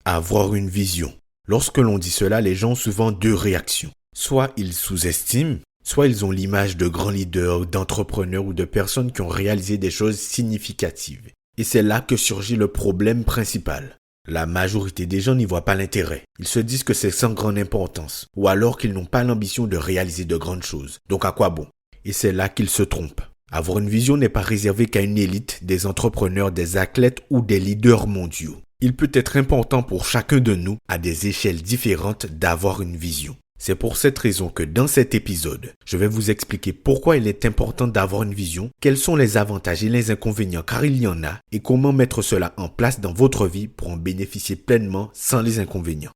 Avoir une vision. Lorsque l'on dit cela, les gens ont souvent deux réactions. Soit ils sous-estiment, soit ils ont l'image de grands leaders, d'entrepreneurs ou de personnes qui ont réalisé des choses significatives. Et c'est là que surgit le problème principal. La majorité des gens n'y voient pas l'intérêt. Ils se disent que c'est sans grande importance, ou alors qu'ils n'ont pas l'ambition de réaliser de grandes choses. Donc à quoi bon? Et c'est là qu'ils se trompent. Avoir une vision n'est pas réservé qu'à une élite, des entrepreneurs, des athlètes ou des leaders mondiaux. Il peut être important pour chacun de nous, à des échelles différentes, d'avoir une vision. C'est pour cette raison que dans cet épisode, je vais vous expliquer pourquoi il est important d'avoir une vision, quels sont les avantages et les inconvénients car il y en a, et comment mettre cela en place dans votre vie pour en bénéficier pleinement sans les inconvénients.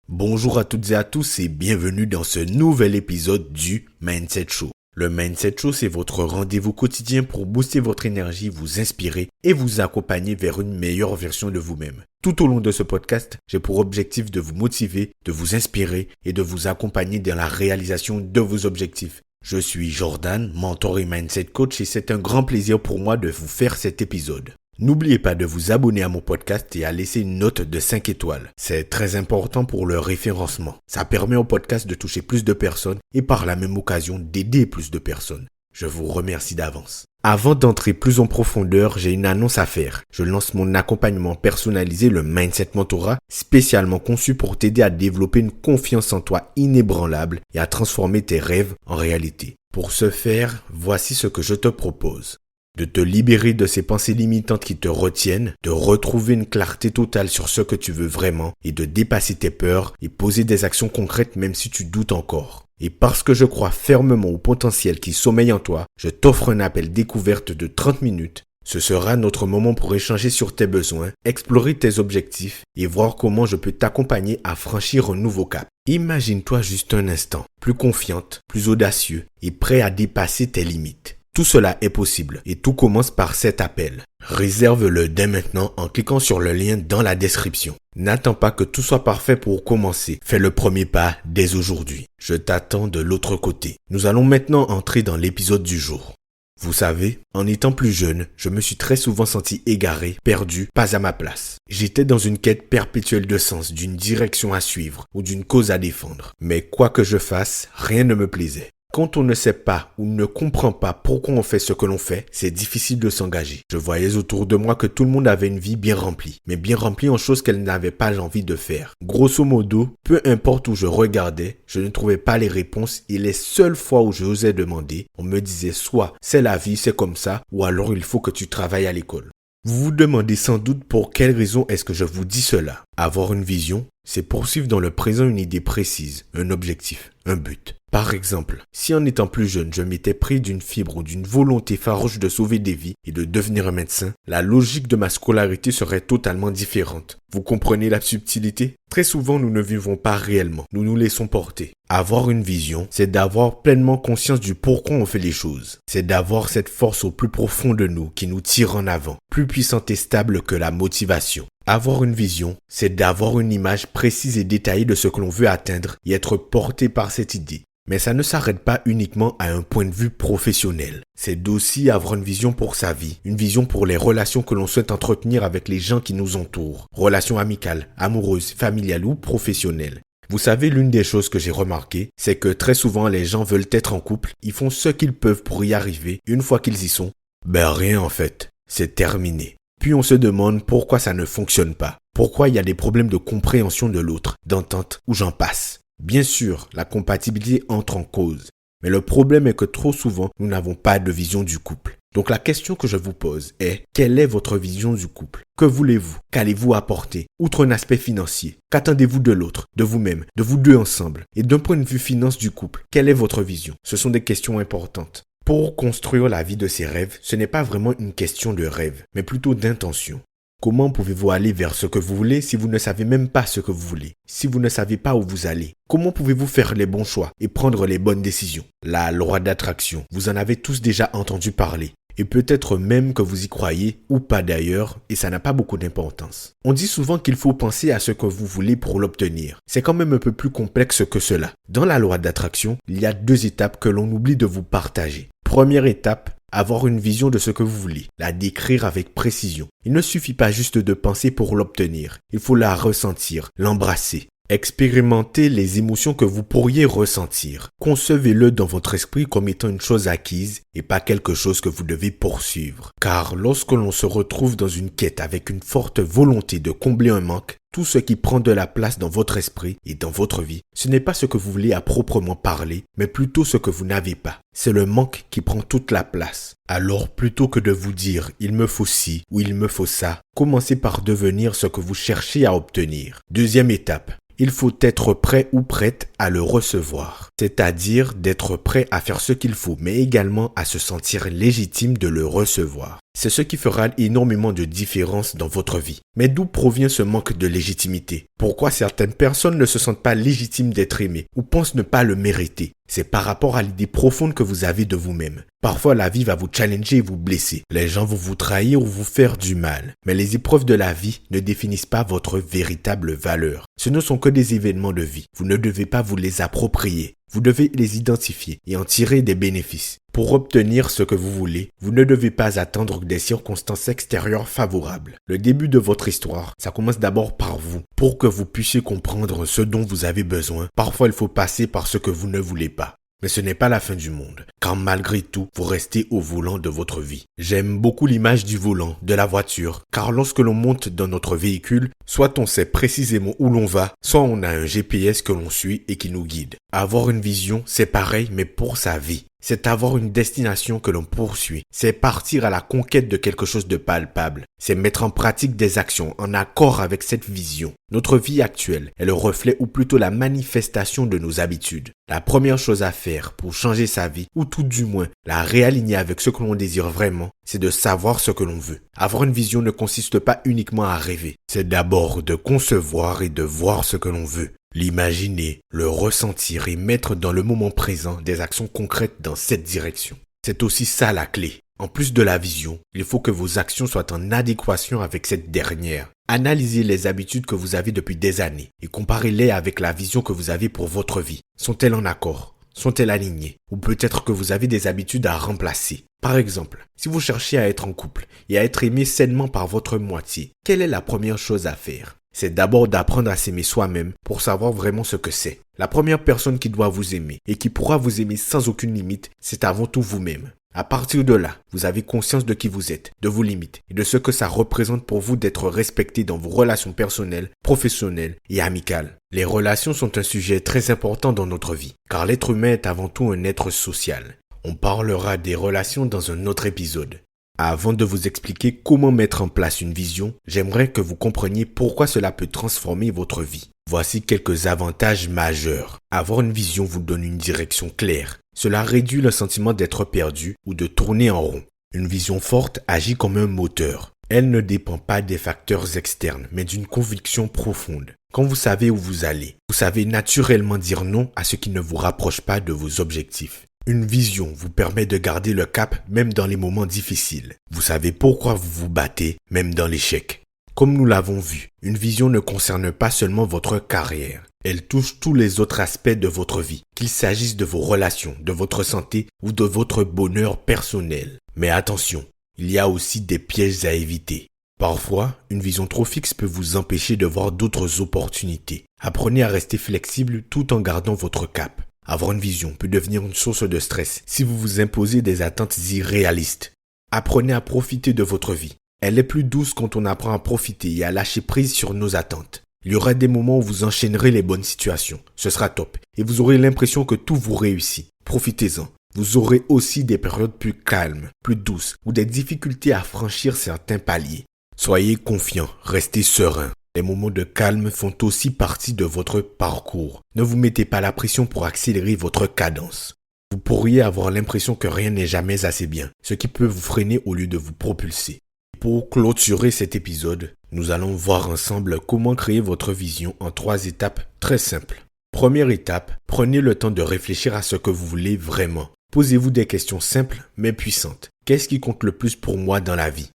Bonjour à toutes et à tous et bienvenue dans ce nouvel épisode du Mindset Show. Le Mindset Show, c'est votre rendez-vous quotidien pour booster votre énergie, vous inspirer et vous accompagner vers une meilleure version de vous-même. Tout au long de ce podcast, j'ai pour objectif de vous motiver, de vous inspirer et de vous accompagner dans la réalisation de vos objectifs. Je suis Jordan, mentor et mindset coach et c'est un grand plaisir pour moi de vous faire cet épisode. N'oubliez pas de vous abonner à mon podcast et à laisser une note de 5 étoiles. C'est très important pour le référencement. Ça permet au podcast de toucher plus de personnes et par la même occasion d'aider plus de personnes. Je vous remercie d'avance. Avant d'entrer plus en profondeur, j'ai une annonce à faire. Je lance mon accompagnement personnalisé, le Mindset Mentorat, spécialement conçu pour t'aider à développer une confiance en toi inébranlable et à transformer tes rêves en réalité. Pour ce faire, voici ce que je te propose. De te libérer de ces pensées limitantes qui te retiennent, de retrouver une clarté totale sur ce que tu veux vraiment et de dépasser tes peurs et poser des actions concrètes même si tu doutes encore. Et parce que je crois fermement au potentiel qui sommeille en toi, je t'offre un appel découverte de 30 minutes. Ce sera notre moment pour échanger sur tes besoins, explorer tes objectifs et voir comment je peux t'accompagner à franchir un nouveau cap. Imagine-toi juste un instant, plus confiante, plus audacieux et prêt à dépasser tes limites. Tout cela est possible et tout commence par cet appel. Réserve-le dès maintenant en cliquant sur le lien dans la description. N'attends pas que tout soit parfait pour commencer. Fais le premier pas dès aujourd'hui. Je t'attends de l'autre côté. Nous allons maintenant entrer dans l'épisode du jour. Vous savez, en étant plus jeune, je me suis très souvent senti égaré, perdu, pas à ma place. J'étais dans une quête perpétuelle de sens, d'une direction à suivre ou d'une cause à défendre. Mais quoi que je fasse, rien ne me plaisait. Quand on ne sait pas ou ne comprend pas pourquoi on fait ce que l'on fait, c'est difficile de s'engager. Je voyais autour de moi que tout le monde avait une vie bien remplie, mais bien remplie en choses qu'elle n'avait pas envie de faire. Grosso modo, peu importe où je regardais, je ne trouvais pas les réponses et les seules fois où je osais demander, on me disait soit c'est la vie, c'est comme ça, ou alors il faut que tu travailles à l'école. Vous vous demandez sans doute pour quelle raison est-ce que je vous dis cela. Avoir une vision, c'est poursuivre dans le présent une idée précise, un objectif, un but. Par exemple, si en étant plus jeune, je m'étais pris d'une fibre ou d'une volonté farouche de sauver des vies et de devenir un médecin, la logique de ma scolarité serait totalement différente. Vous comprenez la subtilité? Très souvent, nous ne vivons pas réellement, nous nous laissons porter. Avoir une vision, c'est d'avoir pleinement conscience du pourquoi on fait les choses. C'est d'avoir cette force au plus profond de nous qui nous tire en avant, plus puissante et stable que la motivation. Avoir une vision, c'est d'avoir une image précise et détaillée de ce que l'on veut atteindre et être porté par cette idée. Mais ça ne s'arrête pas uniquement à un point de vue professionnel. C'est aussi avoir une vision pour sa vie, une vision pour les relations que l'on souhaite entretenir avec les gens qui nous entourent. Relations amicales, amoureuses, familiales ou professionnelles. Vous savez, l'une des choses que j'ai remarqué, c'est que très souvent les gens veulent être en couple, ils font ce qu'ils peuvent pour y arriver. Une fois qu'ils y sont, rien en fait, c'est terminé. Puis on se demande pourquoi ça ne fonctionne pas. Pourquoi il y a des problèmes de compréhension de l'autre, d'entente ou j'en passe. Bien sûr, la compatibilité entre en cause. Mais le problème est que trop souvent, nous n'avons pas de vision du couple. Donc la question que je vous pose est, quelle est votre vision du couple? Que voulez-vous? Qu'allez-vous apporter? Outre un aspect financier, qu'attendez-vous de l'autre, de vous-même, de vous deux ensemble? Et d'un point de vue finance du couple, quelle est votre vision? Ce sont des questions importantes. Pour construire la vie de ses rêves, ce n'est pas vraiment une question de rêve, mais plutôt d'intention. Comment pouvez-vous aller vers ce que vous voulez si vous ne savez même pas ce que vous voulez? Si vous ne savez pas où vous allez? Comment pouvez-vous faire les bons choix et prendre les bonnes décisions? La loi d'attraction, vous en avez tous déjà entendu parler. Et peut-être même que vous y croyez ou pas d'ailleurs, et ça n'a pas beaucoup d'importance. On dit souvent qu'il faut penser à ce que vous voulez pour l'obtenir. C'est quand même un peu plus complexe que cela. Dans la loi d'attraction, il y a 2 étapes que l'on oublie de vous partager. Première étape, avoir une vision de ce que vous voulez, la décrire avec précision. Il ne suffit pas juste de penser pour l'obtenir, il faut la ressentir, l'embrasser. Expérimentez les émotions que vous pourriez ressentir. Concevez-le dans votre esprit comme étant une chose acquise et pas quelque chose que vous devez poursuivre. Car lorsque l'on se retrouve dans une quête avec une forte volonté de combler un manque, tout ce qui prend de la place dans votre esprit et dans votre vie, ce n'est pas ce que vous voulez à proprement parler, mais plutôt ce que vous n'avez pas. C'est le manque qui prend toute la place. Alors plutôt que de vous dire « il me faut ci » ou « il me faut ça », commencez par devenir ce que vous cherchez à obtenir. Deuxième étape. Il faut être prêt ou prête à le recevoir, c'est-à-dire d'être prêt à faire ce qu'il faut, mais également à se sentir légitime de le recevoir. C'est ce qui fera énormément de différence dans votre vie. Mais d'où provient ce manque de légitimité? Pourquoi certaines personnes ne se sentent pas légitimes d'être aimées ou pensent ne pas le mériter? C'est par rapport à l'idée profonde que vous avez de vous-même. Parfois, la vie va vous challenger et vous blesser. Les gens vont vous trahir ou vous faire du mal. Mais les épreuves de la vie ne définissent pas votre véritable valeur. Ce ne sont que des événements de vie. Vous ne devez pas vous les approprier. Vous devez les identifier et en tirer des bénéfices. Pour obtenir ce que vous voulez, vous ne devez pas attendre des circonstances extérieures favorables. Le début de votre histoire, ça commence d'abord par vous. Pour que vous puissiez comprendre ce dont vous avez besoin, parfois il faut passer par ce que vous ne voulez pas. Mais ce n'est pas la fin du monde, car malgré tout, vous restez au volant de votre vie. J'aime beaucoup l'image du volant, de la voiture, car lorsque l'on monte dans notre véhicule, soit on sait précisément où l'on va, soit on a un GPS que l'on suit et qui nous guide. Avoir une vision, c'est pareil, mais pour sa vie. C'est avoir une destination que l'on poursuit. C'est partir à la conquête de quelque chose de palpable. C'est mettre en pratique des actions en accord avec cette vision. Notre vie actuelle est le reflet ou plutôt la manifestation de nos habitudes. La première chose à faire pour changer sa vie, ou tout du moins la réaligner avec ce que l'on désire vraiment, c'est de savoir ce que l'on veut. Avoir une vision ne consiste pas uniquement à rêver. C'est d'abord de concevoir et de voir ce que l'on veut. L'imaginer, le ressentir et mettre dans le moment présent des actions concrètes dans cette direction. C'est aussi ça la clé. En plus de la vision, il faut que vos actions soient en adéquation avec cette dernière. Analysez les habitudes que vous avez depuis des années et comparez-les avec la vision que vous avez pour votre vie. Sont-elles en accord? Sont-elles alignées? Ou peut-être que vous avez des habitudes à remplacer. Par exemple, si vous cherchez à être en couple et à être aimé sainement par votre moitié, quelle est la première chose à faire? C'est d'abord d'apprendre à s'aimer soi-même pour savoir vraiment ce que c'est. La première personne qui doit vous aimer et qui pourra vous aimer sans aucune limite, c'est avant tout vous-même. À partir de là, vous avez conscience de qui vous êtes, de vos limites et de ce que ça représente pour vous d'être respecté dans vos relations personnelles, professionnelles et amicales. Les relations sont un sujet très important dans notre vie, car l'être humain est avant tout un être social. On parlera des relations dans un autre épisode. Avant de vous expliquer comment mettre en place une vision, j'aimerais que vous compreniez pourquoi cela peut transformer votre vie. Voici quelques avantages majeurs. Avoir une vision vous donne une direction claire. Cela réduit le sentiment d'être perdu ou de tourner en rond. Une vision forte agit comme un moteur. Elle ne dépend pas des facteurs externes, mais d'une conviction profonde. Quand vous savez où vous allez, vous savez naturellement dire non à ce qui ne vous rapproche pas de vos objectifs. Une vision vous permet de garder le cap même dans les moments difficiles. Vous savez pourquoi vous vous battez même dans l'échec. Comme nous l'avons vu, une vision ne concerne pas seulement votre carrière. Elle touche tous les autres aspects de votre vie, qu'il s'agisse de vos relations, de votre santé ou de votre bonheur personnel. Mais attention, il y a aussi des pièges à éviter. Parfois, une vision trop fixe peut vous empêcher de voir d'autres opportunités. Apprenez à rester flexible tout en gardant votre cap. Avoir une vision peut devenir une source de stress si vous vous imposez des attentes irréalistes. Apprenez à profiter de votre vie. Elle est plus douce quand on apprend à profiter et à lâcher prise sur nos attentes. Il y aura des moments où vous enchaînerez les bonnes situations. Ce sera top. Et vous aurez l'impression que tout vous réussit. Profitez-en. Vous aurez aussi des périodes plus calmes, plus douces, ou des difficultés à franchir certains paliers. Soyez confiant, restez serein. Les moments de calme font aussi partie de votre parcours. Ne vous mettez pas la pression pour accélérer votre cadence. Vous pourriez avoir l'impression que rien n'est jamais assez bien, ce qui peut vous freiner au lieu de vous propulser. Pour clôturer cet épisode, nous allons voir ensemble comment créer votre vision en 3 étapes très simples. Première étape, prenez le temps de réfléchir à ce que vous voulez vraiment. Posez-vous des questions simples mais puissantes. Qu'est-ce qui compte le plus pour moi dans la vie?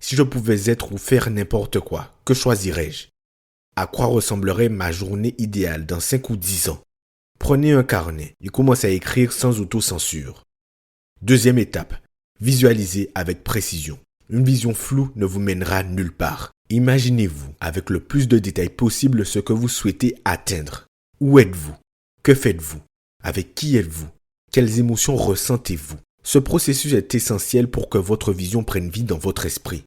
Si je pouvais être ou faire n'importe quoi, que choisirais-je? À quoi ressemblerait ma journée idéale dans 5 ou 10 ans? Prenez un carnet et commencez à écrire sans autocensure. Deuxième étape, Visualisez avec précision. Une vision floue ne vous mènera nulle part. Imaginez-vous avec le plus de détails possible ce que vous souhaitez atteindre. Où êtes-vous? Que faites-vous? Avec qui êtes-vous? Quelles émotions ressentez-vous? Ce processus est essentiel pour que votre vision prenne vie dans votre esprit.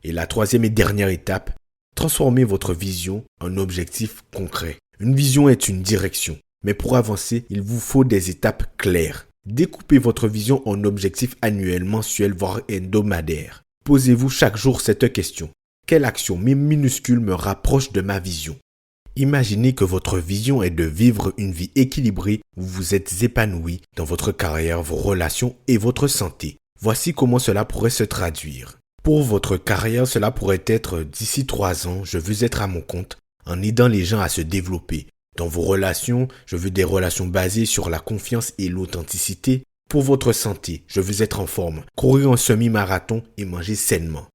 Et la troisième et dernière étape, transformez votre vision en objectif concret. Une vision est une direction, mais pour avancer, il vous faut des étapes claires. Découpez votre vision en objectifs annuels, mensuels, voire hebdomadaires. Posez-vous chaque jour cette question. Quelle action, même minuscule, me rapproche de ma vision? Imaginez que votre vision est de vivre une vie équilibrée où vous êtes épanoui dans votre carrière, vos relations et votre santé. Voici comment cela pourrait se traduire. Pour votre carrière, cela pourrait être d'ici 3 ans, je veux être à mon compte en aidant les gens à se développer. Dans vos relations, je veux des relations basées sur la confiance et l'authenticité. Pour votre santé, je veux être en forme, courir un semi-marathon et manger sainement.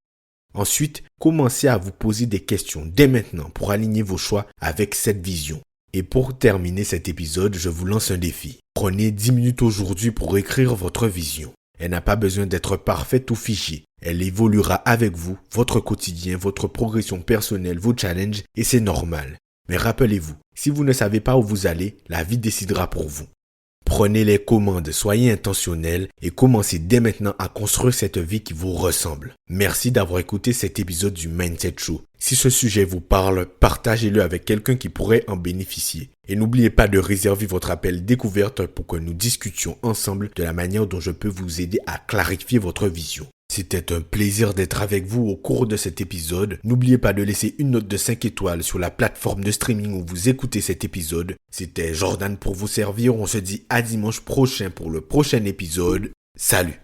Ensuite, commencez à vous poser des questions dès maintenant pour aligner vos choix avec cette vision. Et pour terminer cet épisode, je vous lance un défi. Prenez 10 minutes aujourd'hui pour écrire votre vision. Elle n'a pas besoin d'être parfaite ou figée. Elle évoluera avec vous, votre quotidien, votre progression personnelle, vos challenges, et c'est normal. Mais rappelez-vous, si vous ne savez pas où vous allez, la vie décidera pour vous. Prenez les commandes, soyez intentionnels et commencez dès maintenant à construire cette vie qui vous ressemble. Merci d'avoir écouté cet épisode du Mindset Show. Si ce sujet vous parle, partagez-le avec quelqu'un qui pourrait en bénéficier. Et n'oubliez pas de réserver votre appel découverte pour que nous discutions ensemble de la manière dont je peux vous aider à clarifier votre vision. C'était un plaisir d'être avec vous au cours de cet épisode. N'oubliez pas de laisser une note de 5 étoiles sur la plateforme de streaming où vous écoutez cet épisode. C'était Jordan pour vous servir. On se dit à dimanche prochain pour le prochain épisode. Salut!